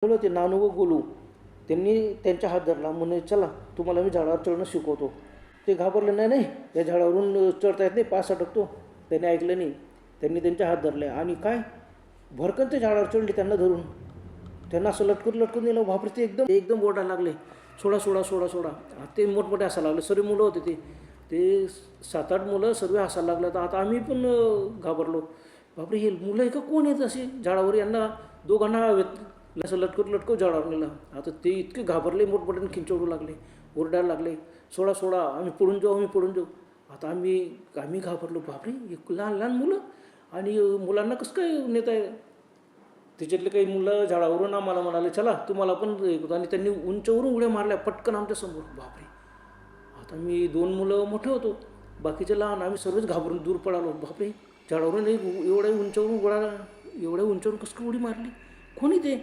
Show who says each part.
Speaker 1: मुलं ते नानू व गोलू त्यांनी त्यांच्या हात धरला, म्हणे चला तुम्हाला मी झाडावर चढणं शिकवतो. ते घाबरले, नाही नाही या झाडावरून चढता येत नाही, पास अडकतो. त्याने ऐकलं नाही. त्यांनी त्यांच्या हात धरले आणि काय भरकन ते झाडावर चढले त्यांना धरून. त्यांना असं लटकून लटकून दिलं. बापरे, ते एकदम एकदम ओरडायला लागले, सोडा सोडा सोडा सोडा. ते मोठमोठे हसायला लागले. सर्व मुलं होते ते 7-8 मुलं सर्व हसायला लागले. तर आता आम्ही पण घाबरलो. बापरे, हे मुलं आहे का कोण आहेत असे झाडावर, यांना दोघांना असं लटकत लटकत झाडावर नेलं. आता ते इतके घाबरले, मोठमोठ्याने खिंचवडू लागले, ओरडायला लागले, सोडा सोडा आम्ही पडून जाऊ, आम्ही पडून जाऊ. आता आम्ही घाबरलो. बापरे, एक लहान लहान मुलं आणि मुलांना कसं काय नेत आहे. त्याच्यातले काही मुलं झाडावरून आम्हाला म्हणाले चला तुम्हाला पण, आणि त्यांनी उंचवरून उड्या मारल्या पटकन आमच्यासमोर. बापरे, आता मी 2 मुलं मोठे होतो, बाकीचे लहान. आम्ही सर्वच घाबरून दूर पडालो. बापरे, झाडावरून एवढ्या उंचावरून कसं काय उडी मारली, कोणी ते.